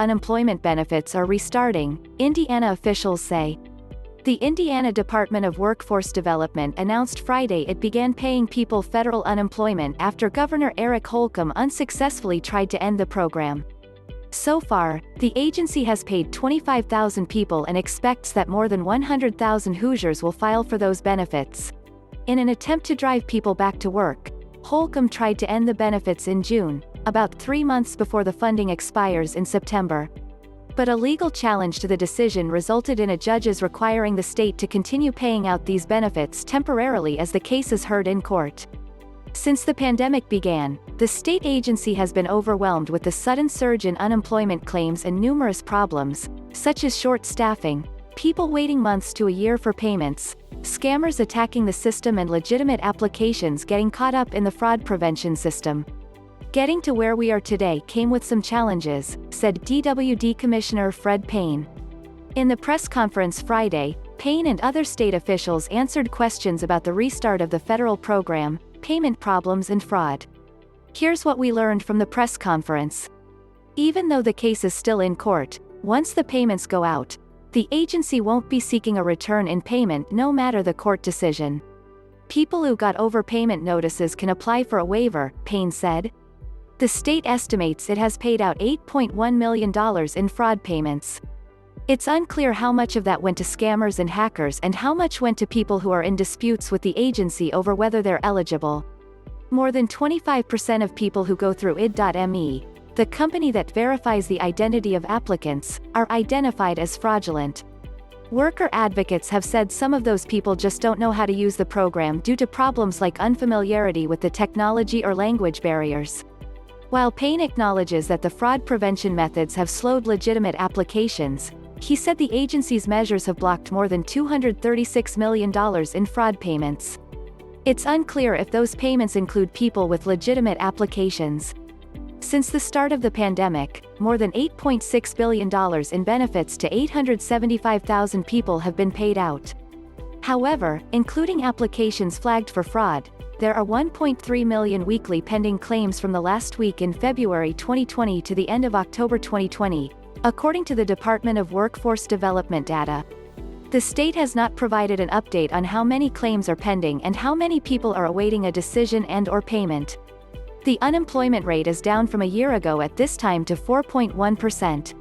unemployment benefits are restarting, Indiana officials say. The Indiana Department of Workforce Development announced Friday it began paying people federal unemployment after Governor Eric Holcomb unsuccessfully tried to end the program. So far, the agency has paid 25,000 people and expects that more than 100,000 Hoosiers will file for those benefits. In an attempt to drive people back to work, Holcomb tried to end the benefits in June, about 3 months before the funding expires in September. But a legal challenge to the decision resulted in a judge's requiring the state to continue paying out these benefits temporarily as the case is heard in court. Since the pandemic began, the state agency has been overwhelmed with the sudden surge in unemployment claims and numerous problems, such as short staffing, people waiting months to a year for payments, scammers attacking the system and legitimate applications getting caught up in the fraud prevention system. Getting to where we are today came with some challenges, said DWD Commissioner Fred Payne. In the press conference Friday, Payne and other state officials answered questions about the restart of the federal program, payment problems and fraud. Here's what we learned from the press conference. Even though the case is still in court, once the payments go out, the agency won't be seeking a return in payment no matter the court decision. People who got overpayment notices can apply for a waiver, Payne said. The state estimates it has paid out $8.1 million in fraud payments. It's unclear how much of that went to scammers and hackers and how much went to people who are in disputes with the agency over whether they're eligible. More than 25% of people who go through id.me, the company that verifies the identity of applicants, are identified as fraudulent. Worker advocates have said some of those people just don't know how to use the program due to problems like unfamiliarity with the technology or language barriers. While Payne acknowledges that the fraud prevention methods have slowed legitimate applications, he said the agency's measures have blocked more than $236 million in fraud payments. It's unclear if those payments include people with legitimate applications. Since the start of the pandemic, more than $8.6 billion in benefits to 875,000 people have been paid out. However, including applications flagged for fraud, there are 1.3 million weekly pending claims from the last week in February 2020 to the end of October 2020, according to the Department of Workforce Development data. The state has not provided an update on how many claims are pending and how many people are awaiting a decision and/or payment. The unemployment rate is down from a year ago at this time to 4.1%.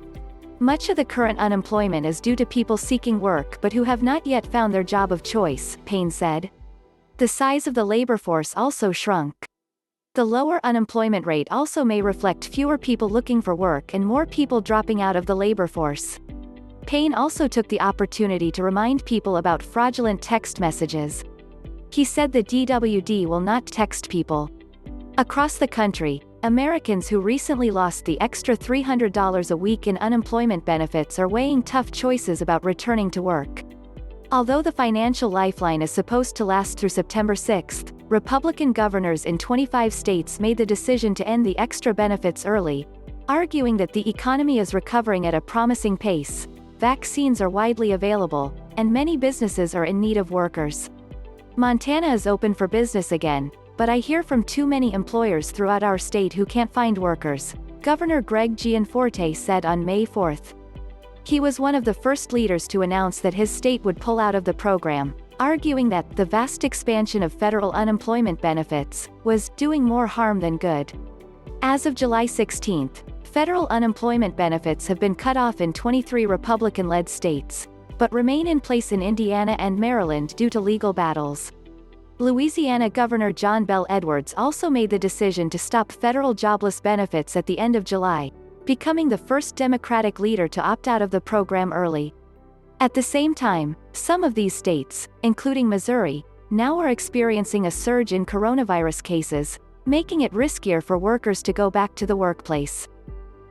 Much of the current unemployment is due to people seeking work but who have not yet found their job of choice, Payne said. The size of the labor force also shrunk. The lower unemployment rate also may reflect fewer people looking for work and more people dropping out of the labor force. Payne also took the opportunity to remind people about fraudulent text messages. He said the DWD will not text people. Across the country, Americans who recently lost the extra $300 a week in unemployment benefits are weighing tough choices about returning to work. Although the financial lifeline is supposed to last through September 6, Republican governors in 25 states made the decision to end the extra benefits early, arguing that the economy is recovering at a promising pace, vaccines are widely available, and many businesses are in need of workers. Montana is open for business again, but I hear from too many employers throughout our state who can't find workers, Governor Greg Gianforte said on May 4. He was one of the first leaders to announce that his state would pull out of the program, arguing that the vast expansion of federal unemployment benefits was doing more harm than good. As of July 16, federal unemployment benefits have been cut off in 23 Republican-led states, but remain in place in Indiana and Maryland due to legal battles. Louisiana Governor John Bel Edwards also made the decision to stop federal jobless benefits at the end of July, becoming the first Democratic leader to opt out of the program early. At the same time, some of these states, including Missouri, now are experiencing a surge in coronavirus cases, making it riskier for workers to go back to the workplace.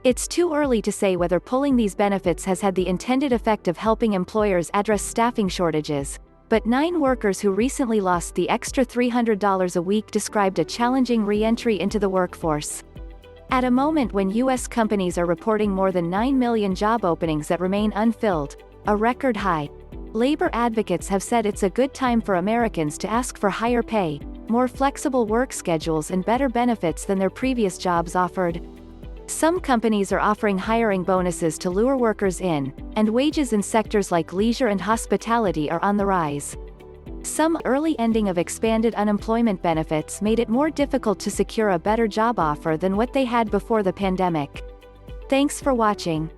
It's too early to say whether pulling these benefits has had the intended effect of helping employers address staffing shortages, but 9 workers who recently lost the extra $300 a week described a challenging re-entry into the workforce. At a moment when U.S. companies are reporting more than 9 million job openings that remain unfilled, a record high, labor advocates have said it's a good time for Americans to ask for higher pay, more flexible work schedules and better benefits than their previous jobs offered. Some companies are offering hiring bonuses to lure workers in, and wages in sectors like leisure and hospitality are on the rise. Some early ending of expanded unemployment benefits made it more difficult to secure a better job offer than what they had before the pandemic. Thanks for watching.